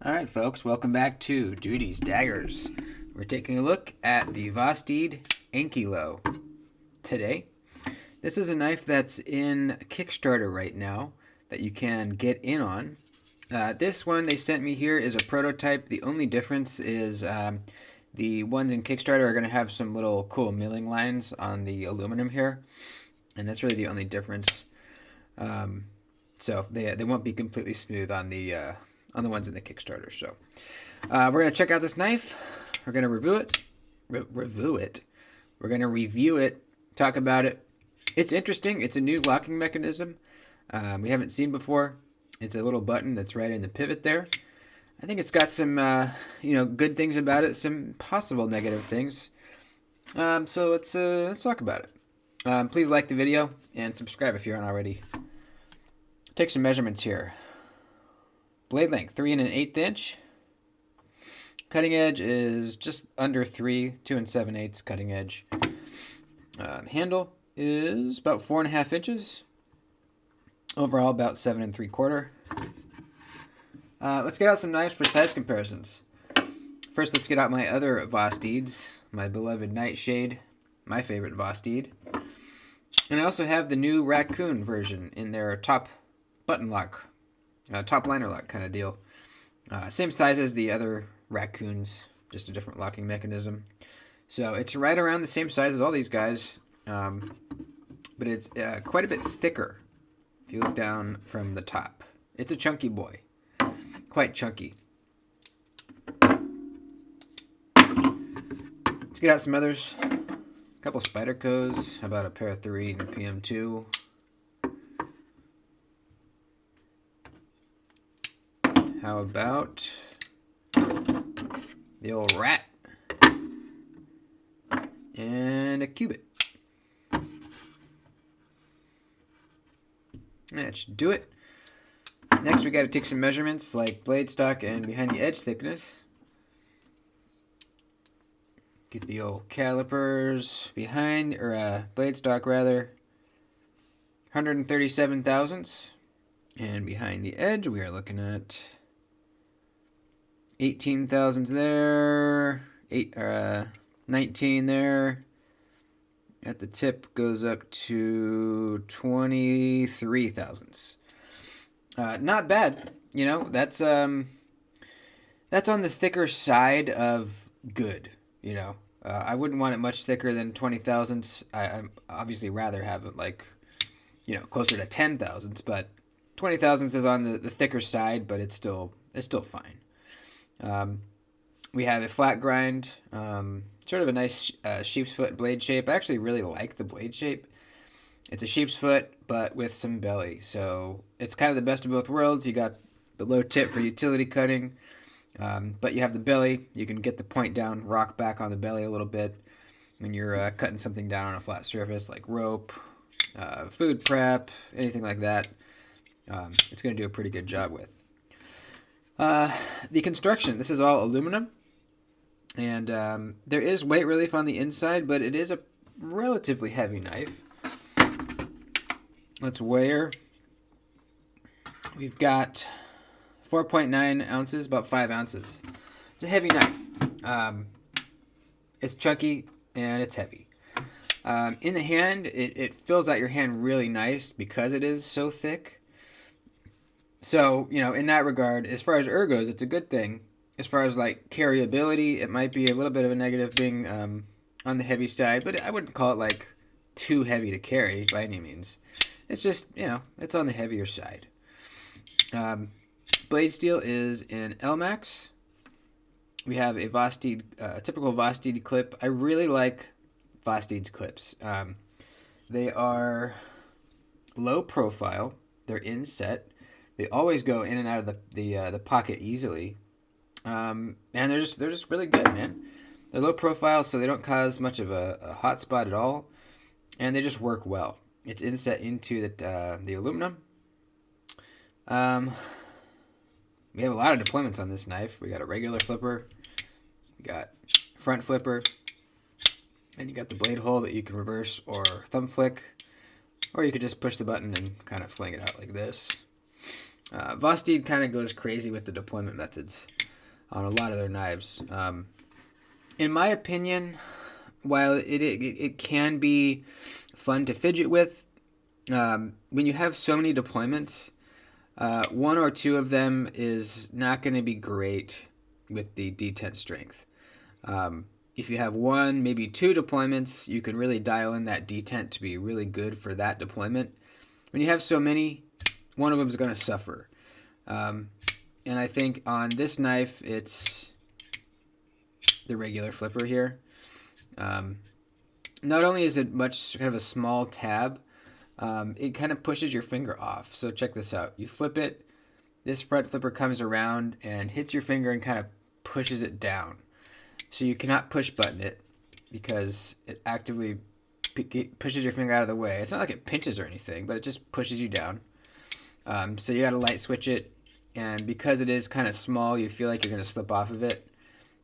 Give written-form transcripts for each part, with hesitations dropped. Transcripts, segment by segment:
Alright folks, welcome back to Duty's Daggers. We're taking a look at the Vosteed Ankylo today. This is a knife that's in Kickstarter right now that you can get in on. This one they sent me here is a prototype. The only difference is the ones in Kickstarter are going to have some little cool milling lines on the aluminum here. And that's really the only difference. So they won't be completely smooth on the ones in the Kickstarter. So we're going to check out this knife. We're going to review it. We're going to review it, talk about it. It's interesting. It's a new locking mechanism we haven't seen before. It's a little button that's right in the pivot there. I think it's got some good things about it, some possible negative things. So let's talk about it. Please like the video and subscribe if you aren't already. Take some measurements here. Blade length, 3 1/8 inch. Cutting edge is just under 3, 2 7/8 cutting edge. Handle is about 4.5 inches. Overall, about 7 3/4. Let's get out some knives for size comparisons. First, let's get out my other Vosteeds, my beloved Nightshade, my favorite Vosteed. And I also have the new Raccoon version in their top button lock, top liner lock kind of deal. Same size as the other Raccoons, just a different locking mechanism. So it's right around the same size as all these guys, but it's quite a bit thicker if you look down from the top. It's a chunky boy, quite chunky. Let's get out some others. A couple Spydercos, how about a pair of 3 and a PM2. How about the old Rat and a Cubit? That should do it. Next, we got to take some measurements like blade stock and behind the edge thickness. Get the old calipers behind, or blade stock rather, 137 thousandths, and behind the edge we are looking at 18 thousandths there, 19 there. At the tip goes up to 23 thousandths. Not bad, you know. That's on the thicker side of good, you know. I wouldn't want it much thicker than 20 thousandths. I'm obviously rather have it like, closer to 10 thousandths, but 20 thousandths is on the thicker side, but it's still fine. We have a flat grind, sort of a nice sheep's foot blade shape. I actually really like the blade shape. It's a sheep's foot, but with some belly. So it's kind of the best of both worlds. You got the low tip for utility cutting, but you have the belly. You can get the point down, rock back on the belly a little bit when you're cutting something down on a flat surface like rope, food prep, anything like that. It's going to do a pretty good job with. The construction, this is all aluminum, and there is weight relief on the inside, but it is a relatively heavy knife. Let's weigh her. We've got 4.9 ounces, about 5 ounces. It's a heavy knife. It's chunky and it's heavy. In the hand, it fills out your hand really nice because it is so thick. So, in that regard, as far as ergos, it's a good thing. As far as, like, carryability, it might be a little bit of a negative being on the heavy side, but I wouldn't call it, like, too heavy to carry by any means. It's just, it's on the heavier side. Blade steel is in L-Max. We have a Vosteed, typical Vosteed clip. I really like Vosteed's clips. They are low profile. They're inset. They always go in and out of the pocket easily, and they're just really good, man. They're low profile, so they don't cause much of a hot spot at all, and they just work well. It's inset into the aluminum. We have a lot of deployments on this knife. We got a regular flipper, we got front flipper, and you got the blade hole that you can reverse or thumb flick, or you could just push the button and kind of fling it out like this. Vosteed kind of goes crazy with the deployment methods on a lot of their knives. In my opinion, while it can be fun to fidget with, when you have so many deployments, one or two of them is not going to be great with the detent strength. If you have one, maybe two deployments, you can really dial in that detent to be really good for that deployment. When you have so many, one of them is going to suffer. And I think on this knife, it's the regular flipper here. Not only is it much kind of a small tab, it kind of pushes your finger off. So check this out. You flip it, this front flipper comes around and hits your finger and kind of pushes it down. So you cannot push button it because it actively pushes your finger out of the way. It's not like it pinches or anything, but it just pushes you down. So you got to light switch it, and because it is kind of small, you feel like you're going to slip off of it.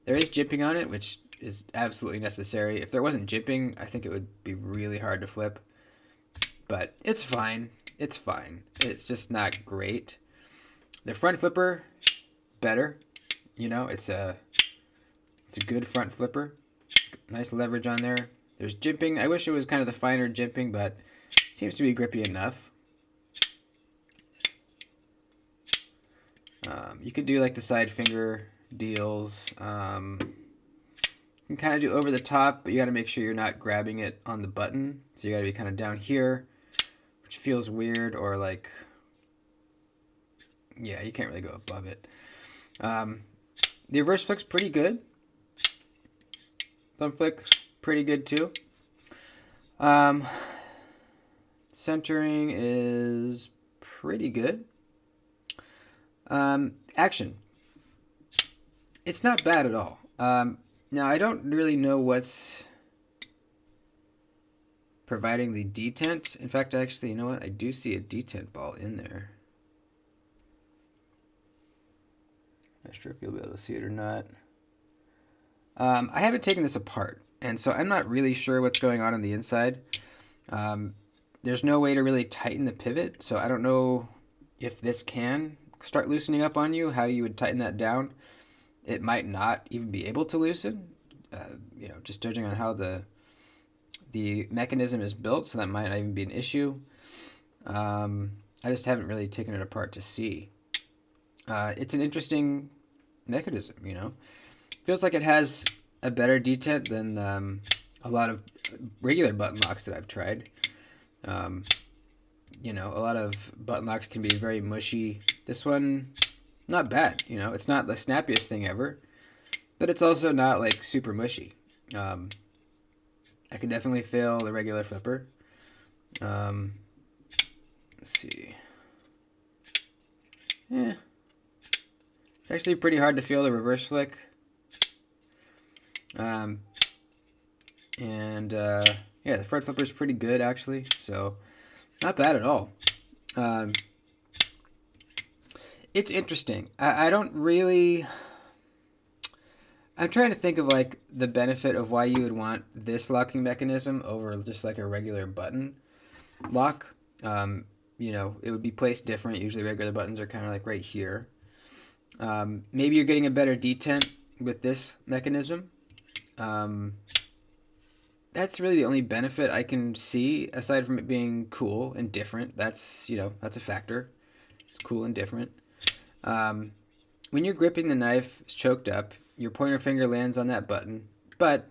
There is jimping on it, which is absolutely necessary. If there wasn't jimping, I think it would be really hard to flip. But it's fine. It's fine. It's just not great. The front flipper, better. You know, it's a good front flipper. Nice leverage on there. There's jimping. I wish it was kind of the finer jimping, but it seems to be grippy enough. You can do like the side finger deals. You can kind of do over the top, but you got to make sure you're not grabbing it on the button. So you got to be kind of down here, which feels weird, or like, yeah, you can't really go above it. The reverse flick's pretty good. Thumb flick, pretty good too. Centering is pretty good. Action. It's not bad at all. Now, I don't really know what's providing the detent. In fact, actually, you know what? I do see a detent ball in there. Not sure if you'll be able to see it or not. I haven't taken this apart, and so I'm not really sure what's going on the inside. There's no way to really tighten the pivot, so I don't know if this can start loosening up on you, how you would tighten that down. It might not even be able to loosen, just judging on how the mechanism is built, so that might not even be an issue. I just haven't really taken it apart to see. It's an interesting mechanism, you know. Feels like it has a better detent than a lot of regular button locks that I've tried. A lot of button locks can be very mushy. This one, not bad. You know, it's not the snappiest thing ever, but it's also not like super mushy. I can definitely feel the regular flipper. Let's see. Yeah. It's actually pretty hard to feel the reverse flick. The front flipper is pretty good actually, so not bad at all. It's interesting. I don't really. I'm trying to think of like the benefit of why you would want this locking mechanism over just like a regular button lock. It would be placed different. Usually regular buttons are kind of like right here. Maybe you're getting a better detent with this mechanism. That's really the only benefit I can see, aside from it being cool and different. That's a factor. It's cool and different. When you're gripping the knife, it's choked up, your pointer finger lands on that button, but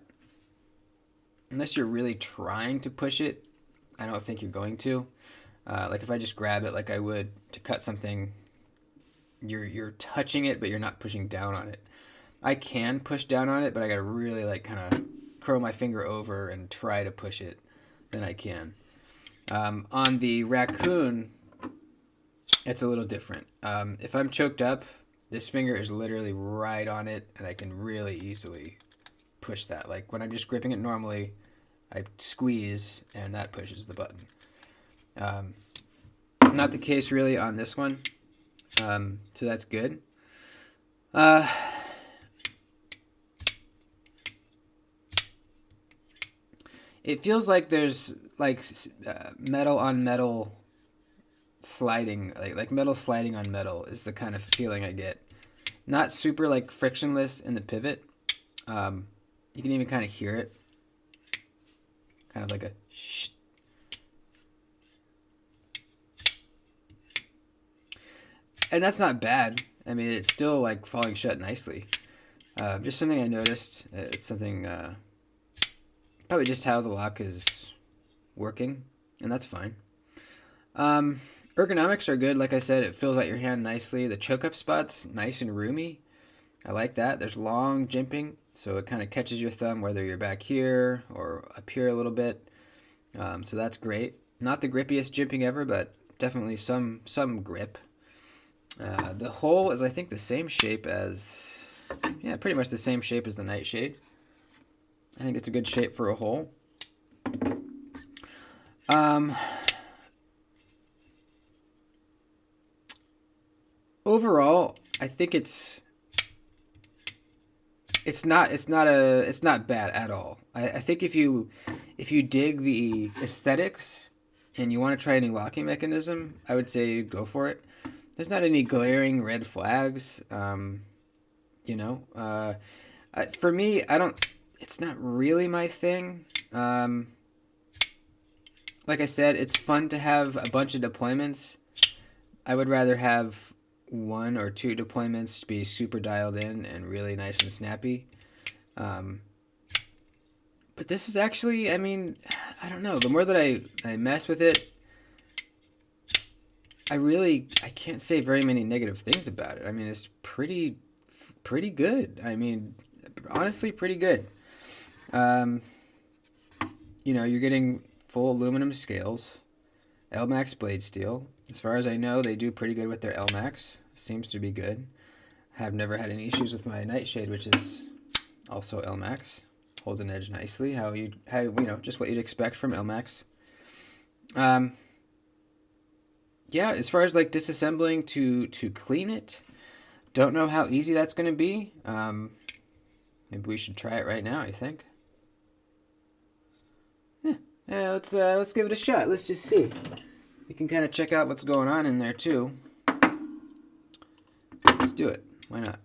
unless you're really trying to push it, I don't think you're going to. Like if I just grab it like I would to cut something, you're touching it, but you're not pushing down on it. I can push down on it, but I gotta really like kind of curl my finger over and try to push it. Then I can. On the raccoon, it's a little different. If I'm choked up, this finger is literally right on it, and I can really easily push that. Like when I'm just gripping it normally, I squeeze, and that pushes the button. Not the case really on this one, so that's good. It feels like there's like metal on metal sliding, like metal sliding on metal is the kind of feeling I get. Not super like frictionless in the pivot. You can even kind of hear it. Kind of like a shh. And that's not bad. I mean, it's still like falling shut nicely. Just something I noticed. It's something, probably just how the lock is working, and that's fine. Ergonomics are good. Like I said, it fills out your hand nicely. The choke up spot's nice and roomy. I like that. There's long jimping, so it kind of catches your thumb whether you're back here or up here a little bit. So that's great. Not the grippiest jimping ever, but definitely some grip. The hole is, I think, the same shape as, yeah, pretty much the same shape as the Nightshade. I think it's a good shape for a hole. Overall, I think it's not bad at all. I think if you dig the aesthetics and you want to try any locking mechanism, I would say go for it. There's not any glaring red flags. For me, it's not really my thing. Like I said, it's fun to have a bunch of deployments. I would rather have 1 or 2 deployments to be super dialed in and really nice and snappy. But this is actually, I mean, I don't know. The more that I mess with it, I can't say very many negative things about it. I mean, it's pretty good. I mean, honestly, pretty good. You're getting full aluminum scales, LMAX blade steel. As far as I know, they do pretty good with their LMAX. Seems to be good. Have never had any issues with my Nightshade, which is also LMAX. Holds an edge nicely. Just what you'd expect from LMAX. Yeah, as far as like disassembling to clean it, don't know how easy that's going to be. Maybe we should try it right now, I think. Yeah, let's give it a shot. Let's just see. You can kind of check out what's going on in there too. Let's do it. Why not?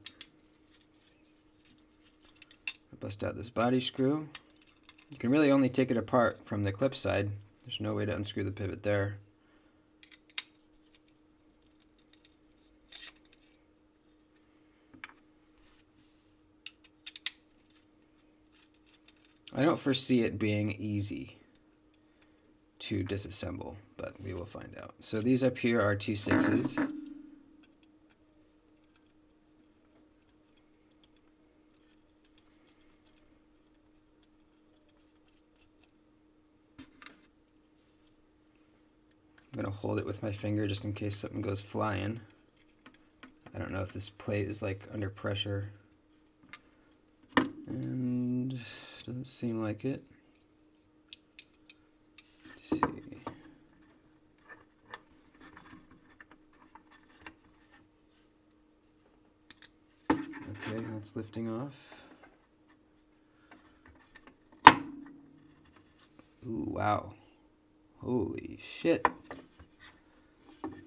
Bust out this body screw. You can really only take it apart from the clip side. There's no way to unscrew the pivot there. I don't foresee it being easy to disassemble, but we will find out. So these up here are T6s. I'm going to hold it with my finger just in case something goes flying. I don't know if this plate is like under pressure. And doesn't seem like it. Let's see. Okay, that's lifting off. Ooh, wow. Holy shit.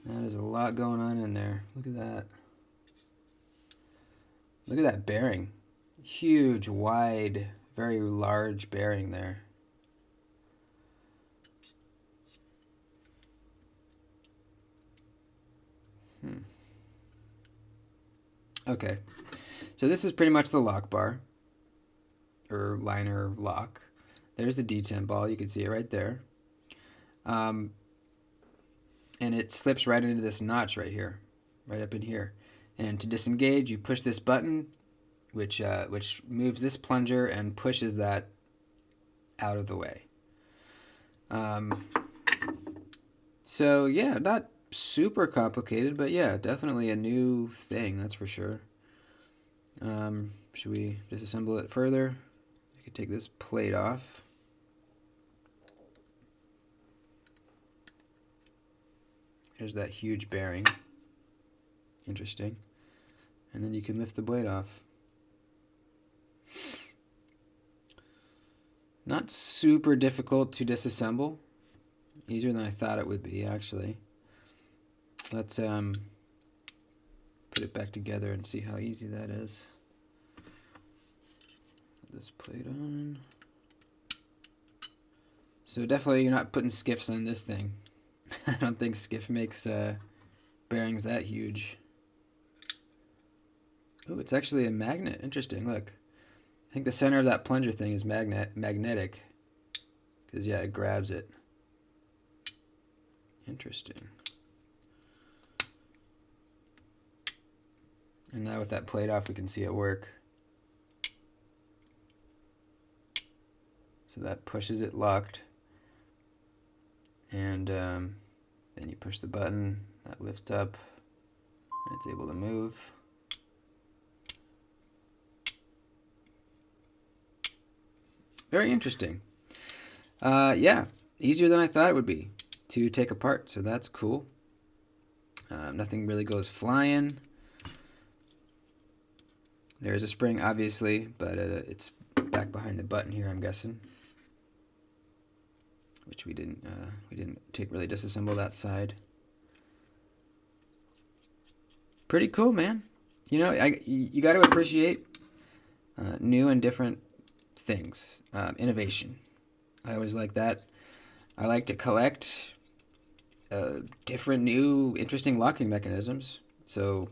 That is a lot going on in there. Look at that. Look at that bearing. Huge, wide, very large bearing there. Okay. So this is pretty much the lock bar. Or liner lock. There's the D10 ball. You can see it right there. And it slips right into this notch right here. Right up in here. And to disengage, you push this button, which moves this plunger and pushes that out of the way. So yeah, not super complicated, but yeah, definitely a new thing, that's for sure. Should we disassemble it further? You could take this plate off. Here's that huge bearing. Interesting. And then you can lift the blade off. Not super difficult to disassemble. Easier than I thought it would be, actually. Let's put it back together and see how easy that is. Put this plate on. So definitely you're not putting skiffs on this thing. I don't think skiff makes bearings that huge. Oh, it's actually a magnet. Interesting, look. I think the center of that plunger thing is magnetic. Because, yeah, it grabs it. Interesting. And now with that plate off, we can see it work. So that pushes it locked. And then you push the button, that lifts up, and it's able to move. Very interesting. Yeah, easier than I thought it would be to take apart, so that's cool. Nothing really goes flying. There is a spring, obviously, but it's back behind the button here, I'm guessing. Which we didn't really disassemble that side. Pretty cool, man. You know, you got to appreciate new and different things, innovation. I always like that. I like to collect different, new, interesting locking mechanisms. So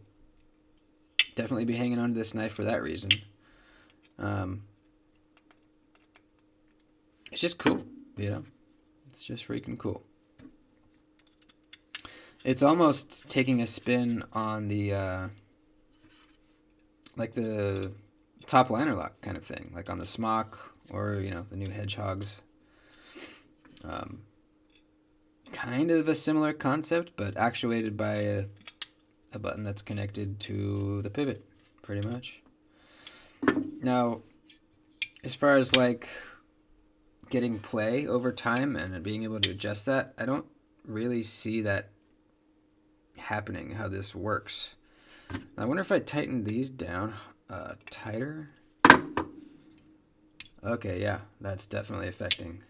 definitely be hanging on to this knife for that reason. It's just cool, you know. It's just freaking cool. It's almost taking a spin on the like the top liner lock kind of thing, like on the Smock or, you know, the new Hedgehogs. Kind of a similar concept, but actuated by a button that's connected to the pivot, pretty much. Now, as far as like getting play over time and being able to adjust that, I don't really see that happening, how this works. I wonder if I tighten these down tighter. Okay, yeah, that's definitely affecting.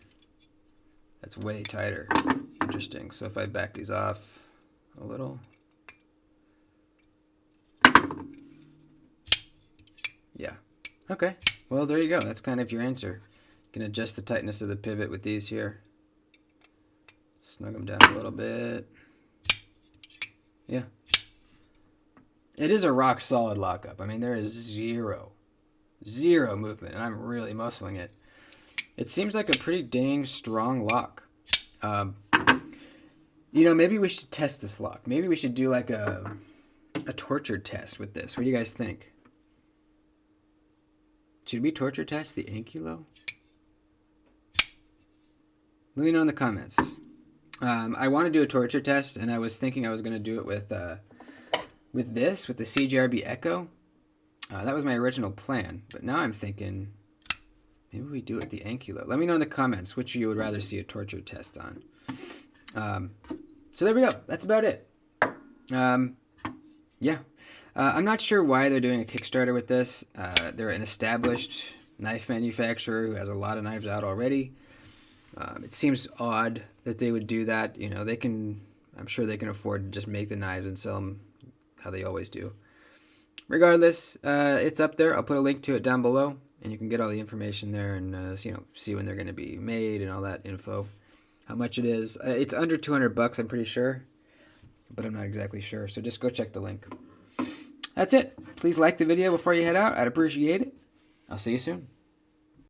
That's way tighter. Interesting. So if I back these off a little. Yeah. Okay. Well, there you go. That's kind of your answer. You can adjust the tightness of the pivot with these here. Snug them down a little bit. Yeah. It is a rock solid lockup. I mean, there is zero movement, and I'm really muscling it. It seems like a pretty dang strong lock. You know, maybe we should test this lock. Maybe we should do like a torture test with this. What do you guys think? Should we torture test the Ankylo? Let me know in the comments. I want to do a torture test, and I was thinking I was going to do it with the CGRB Echo. That was my original plan, but now I'm thinking maybe we do it with the Ankylo. Let me know in the comments which you would rather see a torture test on. So there we go. That's about it. Yeah. I'm not sure why they're doing a Kickstarter with this. They're an established knife manufacturer who has a lot of knives out already. It seems odd that they would do that. You know, I'm sure they can afford to just make the knives and sell them how they always do. Regardless, it's up there. I'll put a link to it down below, and you can get all the information there and you know, see when they're going to be made and all that info. How much it is. It's under $200, I'm pretty sure, but I'm not exactly sure. So just go check the link. That's it. Please like the video before you head out. I'd appreciate it. I'll see you soon.